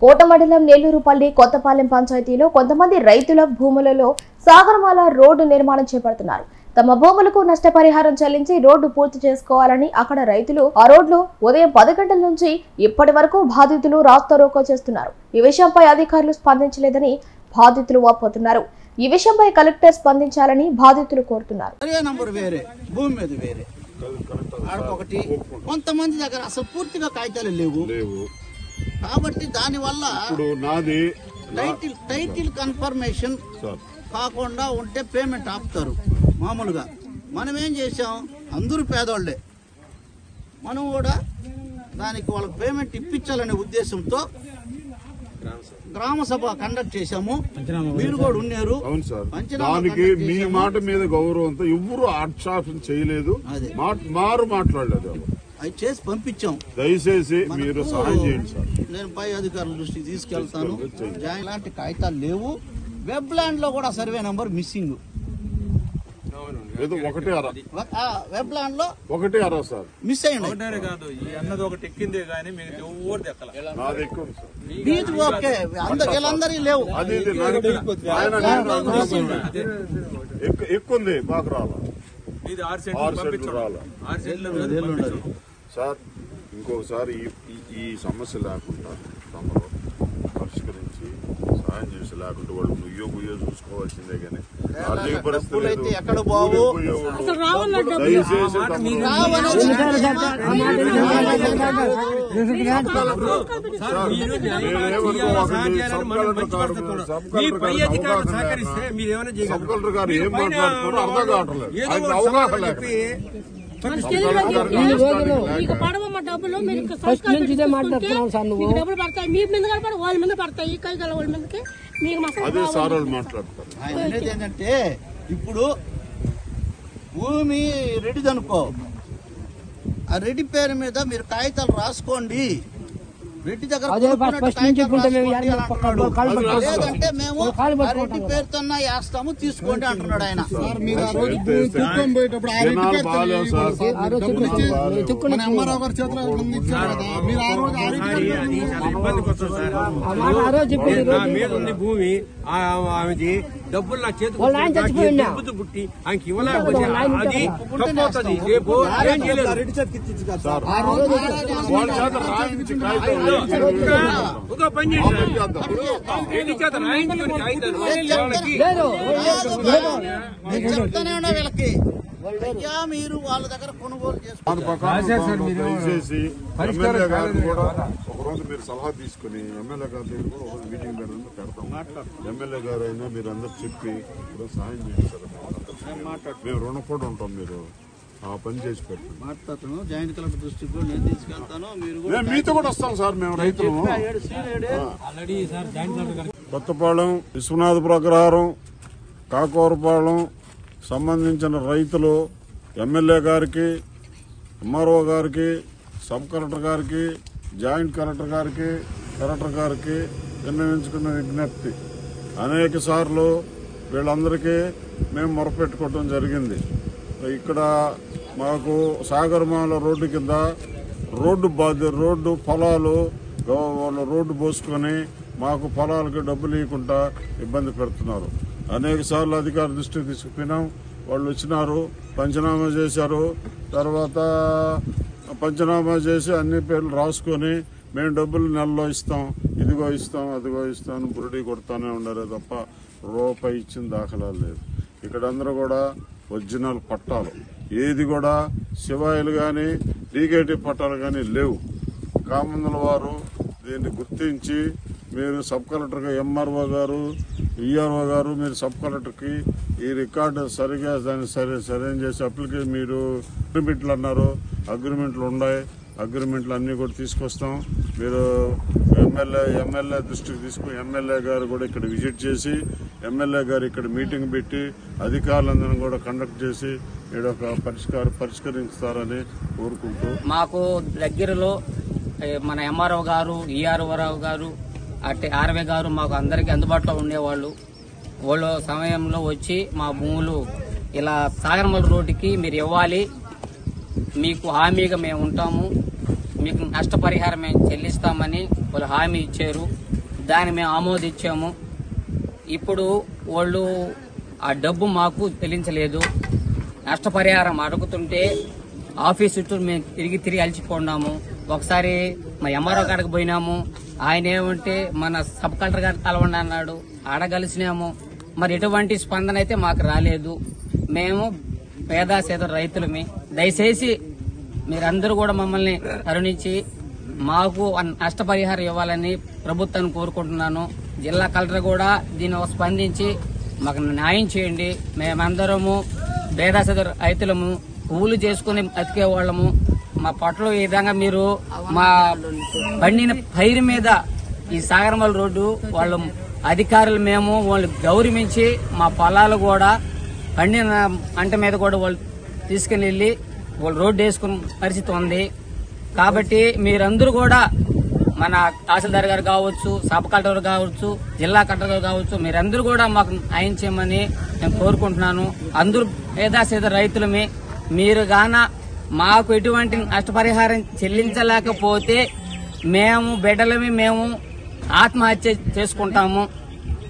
కోట మండలం నెల్లూరుపల్లి కొత్తపాలెం పంచాయతీలో కొంతమంది రైతుల భూములలో సాగరమాల రోడ్డు నిర్మాణం చేపడుతున్నారు. తమ భూములకు నష్టపరిహారం చెల్లించి రోడ్డు పూర్తి చేసుకోవాలని అక్కడ రైతులు ఆ రోడ్లు ఉదయం 10 గంటల నుంచి ఇప్పటి వరకు బాధితులు రాస్తారోకో చేస్తున్నారు. ఈ విషయంపై అధికారులు స్పందించలేదని బాధితులు వాపోతున్నారు. ఈ విషయంపై కలెక్టర్ స్పందించాలని బాధితులు కోరుతున్నారు. కొంతమంది దగ్గర అసలు పూర్తిగా కాగితాలు లేవు కాబట్టి దానివల్ల టైటిల్ కన్ఫర్మేషన్ కాకుండా ఉంటే పేమెంట్ ఆపుతారు. మామూలుగా మనం ఏం చేసాం, అందరూ పేదోళ్లే, మనం కూడా దానికి వాళ్ళకి పేమెంట్ ఇప్పించాలనే ఉద్దేశంతో గ్రామ సభ కండక్ట్ చేశాము. మీరు కూడా ఉన్నారు. దానికి మీ మాట మీద గౌరవంతో ఎవరు ఆక్షేపం చేయలేదు, మాట్లాడలేదు. అవి చేసి పంపించాం. దయచేసి మీరు సహాయం చేయండి సార్. నేను పై అధికారుల దృష్టికి తీసుకెళ్తాను. ఇలాంటి కాగితాలు లేవు. వెబ్ ల్యాండ్ లో కూడా survey number missing. Web land లో ఒకటి అరా సార్ మిస్ అయ్యింది. ఓకే, వీళ్ళందరి లేవు. ఎక్కుంది మాకు సార్. ఇంకొకసారి ఈ సమస్య లేకుండా తమరు పరిష్కరించి సాయం చేసి, లేకుంటే వాళ్ళు నుయ్యో గుయ్యో చూసుకోవాల్సిందే. కానీ ఆర్థిక పరిస్థితి ఎక్కడ బాబు సబ్ కలెక్టర్ గారు ఏం మాట్లాడుతున్నారో అర్థం కావట్లేదు. అవగాహన డబ్బులు పడతాయి, మీ మీద పడతాయి, వాళ్ళ మీద పడతాయి. కై గల వాళ్ళ మీదకి అదే సార్ వాళ్ళు మాట్లాడతారు. ఆయన అనేది ఏంటంటే, ఇప్పుడు భూమి రెడీ అనుకో, ఆ రెడ్డి పేరు మీద మీరు కాగితాలు రాసుకోండి. రెడ్డి దగ్గర లేదంటే మేము రెడ్డి పేరుతో వేస్తాము, తీసుకోండి అంటున్నాడు ఆయన. భూమి ఆమెది డబ్బులు నా చేతులు పుట్టి ఆయనకి ఇవ్వలేకపోతే అది తప్పవుతుంది. రేపు ఏం చేయలేదు. ఒక పని వీళ్ళకి మీరు వాళ్ళ దగ్గర కొనుగోలు దయచేసి ఎమ్మెల్యే గారిని కూడా ఒకరోజు మీరు సలహా తీసుకుని ఎమ్మెల్యే గారి దగ్గర కూడా ఒక మీటింగ్ పెడతాం. ఎమ్మెల్యే గారు అయినా మీరు అందరు చెప్పి సహాయం చేస్తారు. మేము రుణపడి ఉంటాం. మీరు ఆ పని చేసి పెట్టండి. మాట్లాడుతాను. జాయింట్ కలెక్టర్ దృష్టికి కూడా నేను తీసుకెళ్తాను. మీరు మీతో కూడా వస్తాం సార్. మేము రైతులు కొత్తపాలెం, విశ్వనాథపురం అగ్రహారం, కాకూరపాలెం సంబంధించిన రైతులు ఎమ్మెల్యే గారికి, ఎంఆర్ఓ గారికి, సబ్ కలెక్టర్ గారికి, జాయింట్ కలెక్టర్ గారికి, కలెక్టర్ గారికి విన్నవించుకున్న విజ్ఞప్తి అనేక సార్లు వీళ్ళందరికీ మేము మొరపెట్టుకోవడం జరిగింది. ఇక్కడ మాకు సాగరమాల రోడ్డు కింద రోడ్డు పొలాలు వాళ్ళు రోడ్డు పోసుకొని మాకు పొలాలకి డబ్బులు ఇవ్వకుండా ఇబ్బంది పెడుతున్నారు. అనేక సార్లు అధికార దృష్టికి తీసుకుపోయినాం. వాళ్ళు వచ్చినారు, పంచనామా చేశారు. తర్వాత పంచనామా చేసి అన్ని పేర్లు రాసుకొని మేము డబ్బులు నెలలో ఇస్తాం, ఇదిగో ఇస్తాం, అదిగో ఇస్తాను బురుడి కొడతానే ఉండరు తప్ప రూపాయి ఇచ్చిన దాఖలాలు లేదు. ఇక్కడ అందరూ కూడా ఒరిజినల్ పట్టాలు, ఏది కూడా శివాయిలు కానీ డీకేటీ పట్టాలు కానీ లేవు. కామందుల వారు దీన్ని గుర్తించి మీరు సబ్ కలెక్టర్గా, ఎంఆర్ఓ గారు, ఈఆర్ఓ గారు, మీరు సబ్ కలెక్టర్కి ఈ రికార్డు సరిగా దాన్ని సరైన చేసి అప్లికేషన్ మీరు అగ్రిమెంట్లు అన్నారు, అగ్రిమెంట్లు ఉన్నాయి. అగ్రిమెంట్లు అన్నీ కూడా తీసుకొస్తాం. మీరు ఎమ్మెల్యే దృష్టికి తీసుకుని ఎమ్మెల్యే గారు కూడా ఇక్కడ విజిట్ చేసి, ఎమ్మెల్యే గారు ఇక్కడ మీటింగ్ పెట్టి అధికారులందరినీ కూడా కండక్ట్ చేసి ఒక పరిష్కరిస్తారని కోరుకుంటూ, మాకు దగ్గరలో మన ఎంఆర్ఓ గారు, ఈఆర్ఓ గారు, అట్టే ఆర్వే గారు మాకు అందరికీ అందుబాటులో ఉండేవాళ్ళు. వాళ్ళు సమయంలో వచ్చి మా భూములు ఇలా సాగరమల రోడ్డుకి మీరు ఇవ్వాలి, మీకు హామీగా మేము ఉంటాము, మీకు నష్టపరిహారం మేము చెల్లిస్తామని వాళ్ళు హామీ ఇచ్చారు. దాన్ని మేము ఆమోదించాము. ఇప్పుడు వాళ్ళు ఆ డబ్బు మాకు చెల్లించలేదు. నష్టపరిహారం అడుగుతుంటే ఆఫీస్ చుట్టూ మేము తిరిగి అలసిపోన్నాము. ఒకసారి మా ఎంఆర్ఓ కాడికి పోయినాము. ఆయన ఏమంటే మన సబ్ కలెక్టర్ గారు కలవండి అన్నాడు. ఆడగలిసినాము. మరి ఎటువంటి స్పందన అయితే మాకు రాలేదు. మేము పేద రైతులమి. దయచేసి మీరందరూ కూడా మమ్మల్ని కరుణించి మాకు నష్టపరిహారం ఇవ్వాలని ప్రభుత్వాన్ని కోరుకుంటున్నాను. జిల్లా కలెక్టర్ కూడా దీన్ని స్పందించి మాకు న్యాయం చేయండి. మేమందరము పేద రైతులము, కూలి చేసుకుని బతికే వాళ్ళము. మా పట్ల ఈ విధంగా మీరు మా పండిన పైరు మీద ఈ సాగరమల రోడ్డు వాళ్ళు అధికారులు మేము వాళ్ళు గౌరవించి మా పొలాలు కూడా పండిన పంట మీద కూడా వాళ్ళు తీసుకుని వెళ్ళి వాళ్ళు రోడ్డు వేసుకున్న పరిస్థితి ఉంది. కాబట్టి మీరందరూ కూడా మన తహసీల్దార్ గారు కావచ్చు, సబ్ కలెక్టర్ కావచ్చు, జిల్లా కలెక్టర్ గారు కావచ్చు, మీరందరూ కూడా మాకు న్యాయం చేయమని నేను కోరుకుంటున్నాను. అందరూ పేద రైతులమే. మీరు గాన మాకు ఎటువంటి నష్టపరిహారం చెల్లించలేకపోతే మేము బిడ్డలమే మేము ఆత్మహత్య చేసుకుంటాము.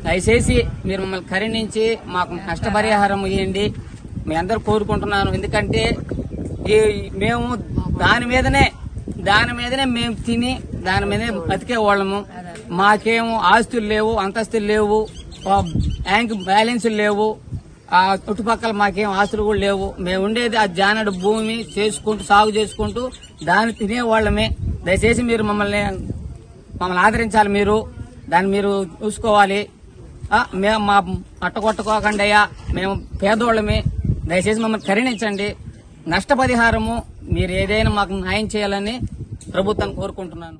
దయచేసి మీరు మమ్మల్ని కరుణించి మాకు నష్టపరిహారం ఇవ్వండి. మీ అందరూ కోరుకుంటున్నాను. ఎందుకంటే మేము దాని మీదనే మేము తిని దాని మీదనే బతికే వాళ్ళము. మాకేమో ఆస్తులు లేవు, అంతస్తులు లేవు, బ్యాంక్ బ్యాలెన్సులు లేవు. ఆ చుట్టుపక్కల మాకేం ఆస్తులు కూడా లేవు. మేము ఉండేది ఆ జానడు భూమి చేసుకుంటూ సాగు చేసుకుంటూ దాన్ని తినేవాళ్ళమే. దయచేసి మీరు మమ్మల్ని ఆదరించాలి. మీరు దాన్ని మీరు చూసుకోవాలి. మేము మా పట్టకొట్టుకోకండి అయ్యా, మేము పేదోళ్ళమే. దయచేసి మమ్మల్ని కరుణించండి. నష్టపరిహారము మీరు ఏదైనా మాకు న్యాయం చేయాలని ప్రభుత్వాన్ని కోరుకుంటున్నాను.